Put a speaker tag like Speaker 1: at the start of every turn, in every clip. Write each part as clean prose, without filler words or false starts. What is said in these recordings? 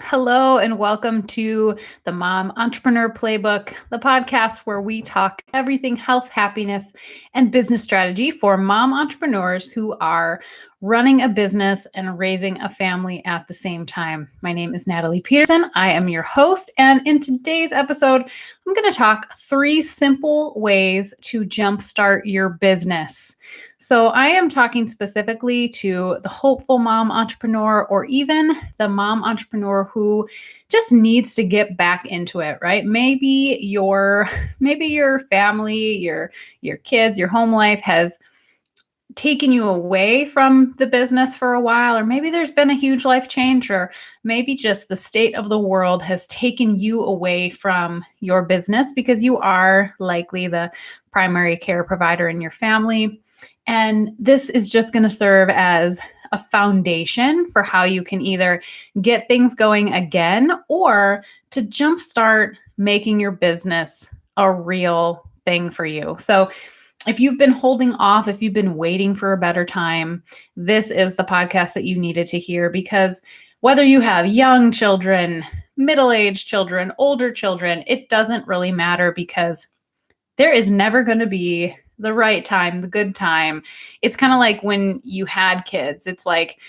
Speaker 1: Hello, and welcome to the Mom Entrepreneur Playbook, the podcast where we talk everything health, happiness, and business strategy for mom entrepreneurs who are running a business and raising a family at the same time. My name is Natalie Peterson. I am your host, and in today's episode, I'm going to talk 3 simple ways to jumpstart your business. So, I am talking specifically to the hopeful mom entrepreneur or even the mom entrepreneur who just needs to get back into it, right? Maybe your family, your kids, your home life has taken you away from the business for a while, or maybe there's been a huge life change, or maybe just the state of the world has taken you away from your business because you are likely the primary care provider in your family. And this is just going to serve as a foundation for how you can either get things going again or to jumpstart making your business a real thing for you. So if you've been holding off, if you've been waiting for a better time, this is the podcast that you needed to hear, because whether you have young children, middle-aged children, older children, it doesn't really matter, because there is never going to be the right time, the good time. It's kind of like when you had kids. It's like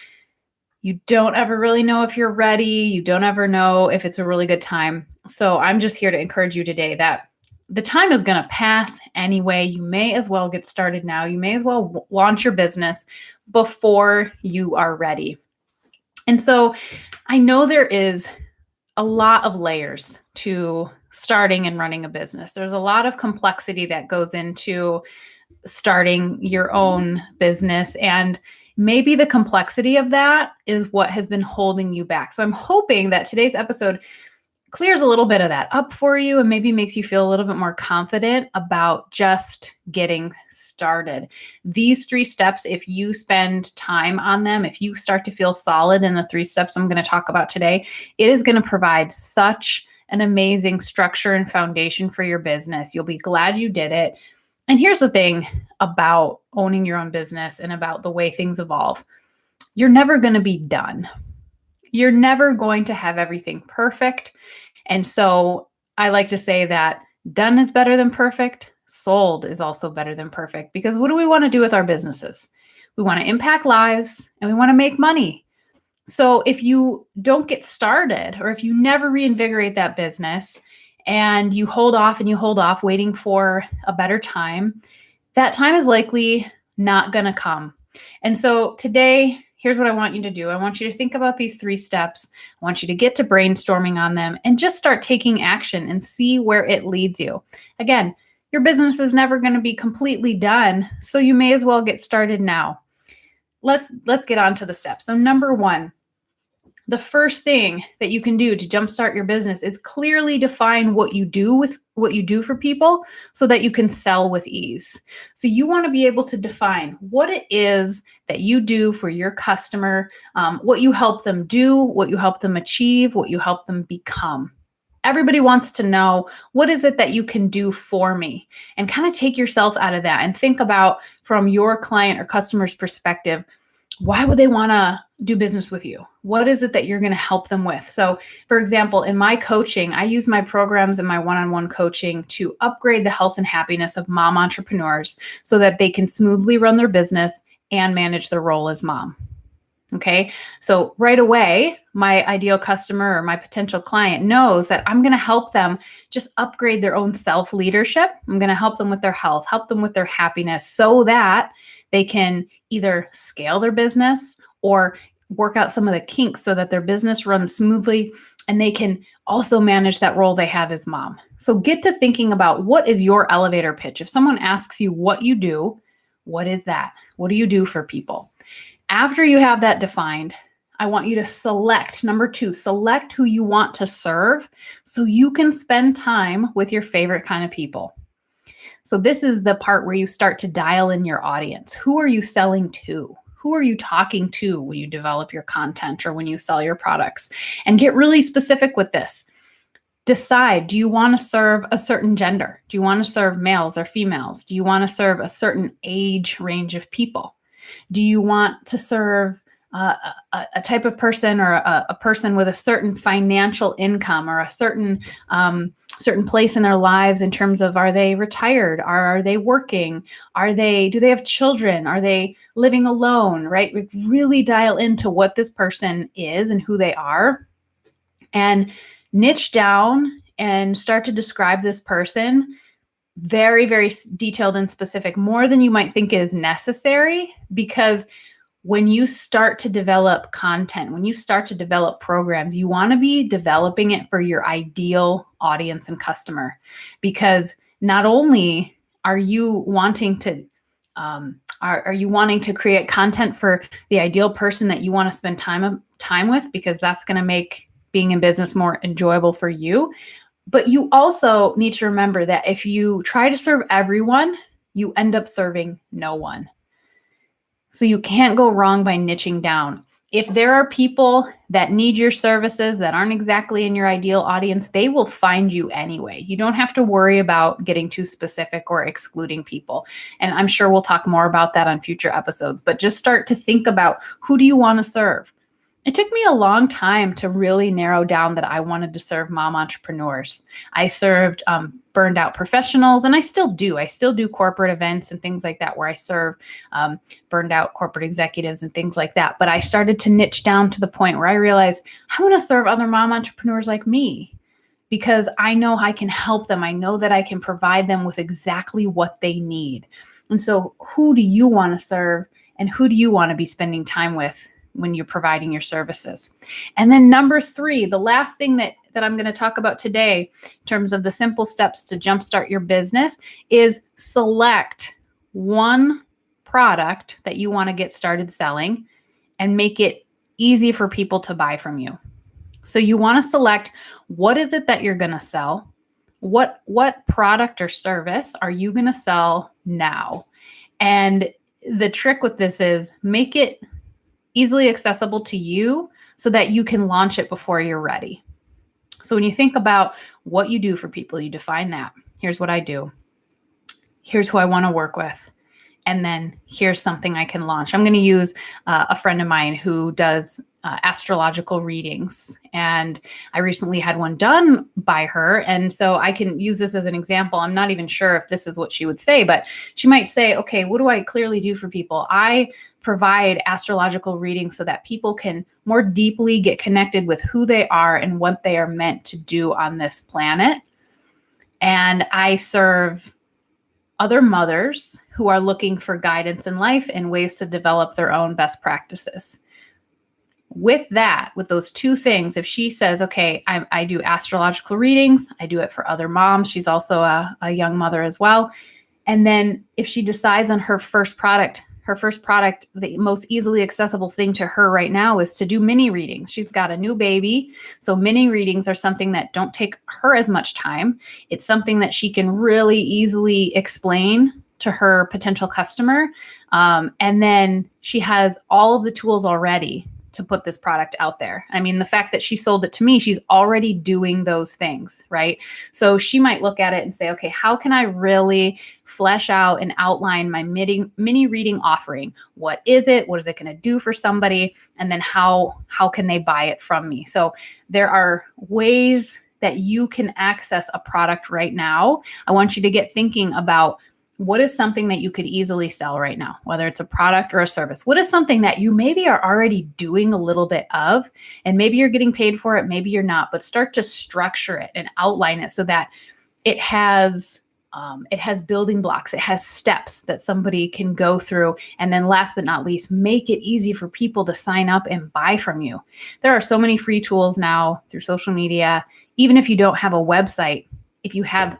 Speaker 1: you don't ever really know if you're ready. You don't ever know if it's a really good time. So I'm just here to encourage you today that the time is going to pass anyway. You may as well get started now. You may as well launch your business before you are ready. And so I know there is a lot of layers to starting and running a business. There's a lot of complexity that goes into starting your own business, and maybe the complexity of that is what has been holding you back. So I'm hoping that today's episode clears a little bit of that up for you and maybe makes you feel a little bit more confident about just getting started. These 3 steps, if you spend time on them, if you start to feel solid in the 3 steps I'm going to talk about today, it is going to provide such an amazing structure and foundation for your business. You'll be glad you did it. And here's the thing about owning your own business and about the way things evolve. You're never going to be done. You're never going to have everything perfect. And so I like to say that done is better than perfect. Sold is also better than perfect, because what do we want to do with our businesses? We want to impact lives and we want to make money. So if you don't get started, or if you never reinvigorate that business and you hold off waiting for a better time, that time is likely not going to come. And so today, here's what I want you to do. I want you to think about these 3 steps. I want you to get to brainstorming on them and just start taking action and see where it leads you. Again, your business is never going to be completely done, so you may as well get started now. Let's get on to the steps. So number 1, the first thing that you can do to jumpstart your business is clearly define what you do for people so that you can sell with ease. So you want to be able to define what it is that you do for your customer, what you help them do, what you help them achieve, what you help them become. Everybody wants to know, what is it that you can do for me? And kind of take yourself out of that and think about, from your client or customer's perspective, why would they want to do business with you? What is it that you're going to help them with? So, for example, in my coaching, I use my programs and my one-on-one coaching to upgrade the health and happiness of mom entrepreneurs so that they can smoothly run their business and manage their role as mom. Okay, so right away, my ideal customer or my potential client knows that I'm going to help them just upgrade their own self-leadership. I'm going to help them with their health, help them with their happiness, so that they can either scale their business or work out some of the kinks so that their business runs smoothly and they can also manage that role they have as mom. So get to thinking about, what is your elevator pitch? If someone asks you what you do, what is that? What do you do for people? After you have that defined, I want you to select, number 2, select who you want to serve so you can spend time with your favorite kind of people. So this is the part where you start to dial in your audience. Who are you selling to? Who are you talking to when you develop your content or when you sell your products? And get really specific with this. Decide, do you want to serve a certain gender? Do you want to serve males or females? Do you want to serve a certain age range of people? Do you want to serve a type of person, or a person with a certain financial income, or a certain place in their lives in terms of, are they retired? Are they working? Do they have children? Are they living alone, right? We really dial into what this person is and who they are, and niche down and start to describe this person very, very detailed and specific, more than you might think is necessary. Because when you start to develop content, when you start to develop programs, you want to be developing it for your ideal audience and customer. Because not only are you wanting to are you wanting to create content for the ideal person that you want to spend time with, because that's going to make being in business more enjoyable for you. But you also need to remember that if you try to serve everyone, you end up serving no one. So you can't go wrong by niching down. If there are people that need your services that aren't exactly in your ideal audience, they will find you anyway. You don't have to worry about getting too specific or excluding people. And I'm sure we'll talk more about that on future episodes, but just start to think about, who do you want to serve? It took me a long time to really narrow down that I wanted to serve mom entrepreneurs. I served burned out professionals, and I still do. I still do corporate events and things like that, where I serve burned out corporate executives and things like that. But I started to niche down to the point where I realized I want to serve other mom entrepreneurs like me, because I know I can help them. I know that I can provide them with exactly what they need. And so who do you want to serve, and who do you want to be spending time with when you're providing your services? And then number 3, the last thing that I'm going to talk about today in terms of the simple steps to jumpstart your business is select one product that you want to get started selling and make it easy for people to buy from you. So you want to select, what is it that you're going to sell? What product or service are you going to sell now? And the trick with this is, make it easily accessible to you so that you can launch it before you're ready. So when you think about what you do for people, you define that. Here's what I do. Here's who I want to work with. And then here's something I can launch. I'm going to use a friend of mine who does astrological readings. And I recently had one done by her. And so I can use this as an example. I'm not even sure if this is what she would say, but she might say, okay, what do I clearly do for people? I provide astrological readings so that people can more deeply get connected with who they are and what they are meant to do on this planet. And I serve other mothers who are looking for guidance in life and ways to develop their own best practices. With those two things, if she says, okay, I do astrological readings, I do it for other moms. She's also a young mother as well. And then if she decides on her first product, the most easily accessible thing to her right now is to do mini readings. She's got a new baby. So mini readings are something that don't take her as much time. It's something that she can really easily explain to her potential customer. And then she has all of the tools already to put this product out there. I mean, the fact that she sold it to me, she's already doing those things, right? So she might look at it and say, okay, how can I really flesh out and outline my mini reading offering? What is it? What is it going to do for somebody? And then how can they buy it from me? So there are ways that you can access a product right now. I want you to get thinking about, what is something that you could easily sell right now, whether it's a product or a service? What is something that you maybe are already doing a little bit of, and maybe you're getting paid for it, maybe you're not, but start to structure it and outline it so that it has building blocks, it has steps that somebody can go through. And then last but not least, make it easy for people to sign up and buy from you. There are so many free tools now through social media. Even if you don't have a website, if you have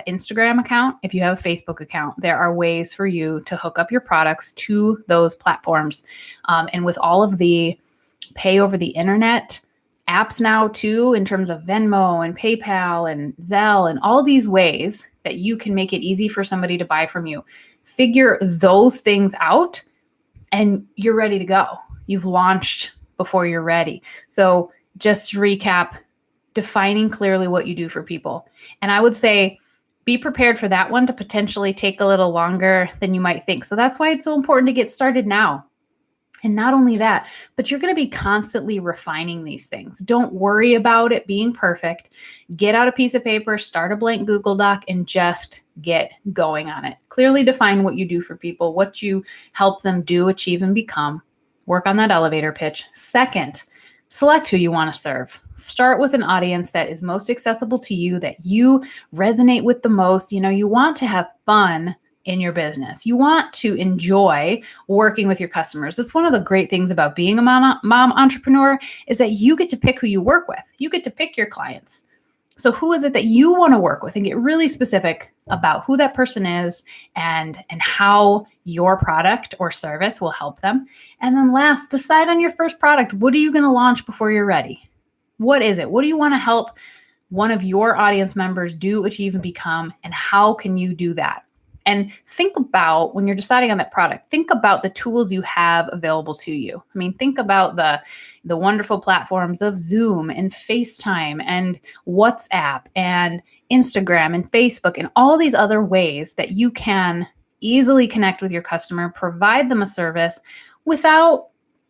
Speaker 1: Instagram account, if you have a Facebook account, there are ways for you to hook up your products to those platforms. And with all of the pay over the internet apps now too, in terms of Venmo and PayPal and Zelle and all these ways that you can make it easy for somebody to buy from you, figure those things out and you're ready to go. You've launched before you're ready. So just to recap, defining clearly what you do for people. And I would say, be prepared for that one to potentially take a little longer than you might think. So that's why it's so important to get started now. And not only that, but you're going to be constantly refining these things. Don't worry about it being perfect. Get out a piece of paper, start a blank Google Doc, and just get going on it. Clearly define what you do for people, what you help them do, achieve, and become. Work on that elevator pitch. Second, select who you want to serve. Start with an audience that is most accessible to you, that you resonate with the most. You want to have fun in your business. You want to enjoy working with your customers. It's one of the great things about being a mom entrepreneur is that you get to pick who you work with. You get to pick your clients. So who is it that you want to work with, and get really specific about who that person is and how your product or service will help them. And then last, decide on your first product. What are you going to launch before you're ready? What is it? What do you want to help one of your audience members do, achieve, and become? And how can you do that? And think about, when you're deciding on that product, think about the tools you have available to you. I mean, think about the wonderful platforms of Zoom and FaceTime and WhatsApp and Instagram and Facebook and all these other ways that you can easily connect with your customer, provide them a service without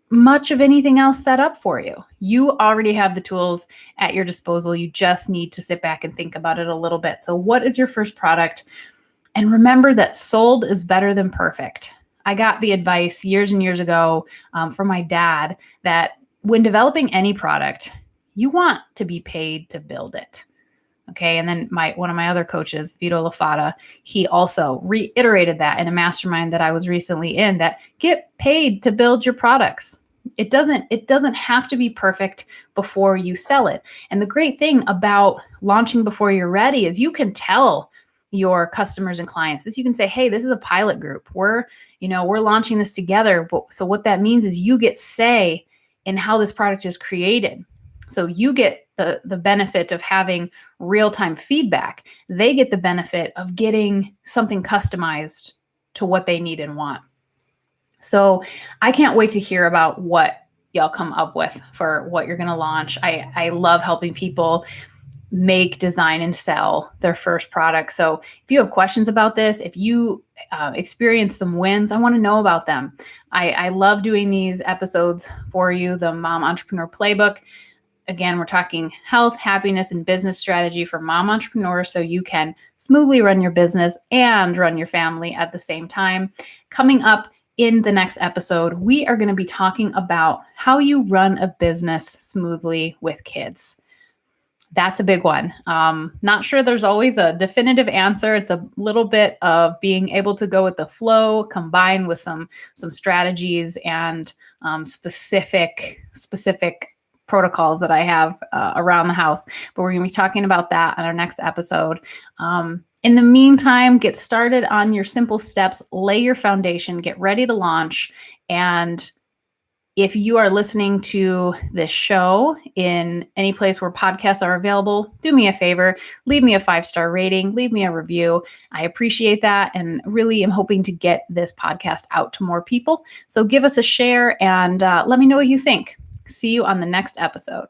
Speaker 1: much of anything else set up for you. You already have the tools at your disposal. You just need to sit back and think about it a little bit. So what is your first product? And remember that sold is better than perfect. I got the advice years and years ago from my dad that when developing any product, you want to be paid to build it. Okay. And then one of my other coaches, Vito Lafata, he also reiterated that in a mastermind that I was recently in, that get paid to build your products. It doesn't have to be perfect before you sell it. And the great thing about launching before you're ready is you can tell your customers and clients this. You can say, hey, this is a pilot group. We're launching this together. So what that means is you get say in how this product is created. So you get the benefit of having real-time feedback. They get the benefit of getting something customized to what they need and want. So I can't wait to hear about what y'all come up with for what you're going to launch. I love helping people make, design, and sell their first product. So if you have questions about this, if you experience some wins, I want to know about them. I love doing these episodes for you, the Mom Entrepreneur Playbook. Again, we're talking health, happiness, and business strategy for mom entrepreneurs so you can smoothly run your business and run your family at the same time. Coming up in the next episode, we are going to be talking about how you run a business smoothly with kids. That's a big one. Not sure there's always a definitive answer. It's a little bit of being able to go with the flow combined with some strategies and specific protocols that I have around the house. But we're going to be talking about that on our next episode. In the meantime, get started on your simple steps, lay your foundation, get ready to launch. And if you are listening to this show in any place where podcasts are available, do me a favor, leave me a 5-star rating, leave me a review. I appreciate that and really am hoping to get this podcast out to more people. So give us a share and let me know what you think. See you on the next episode.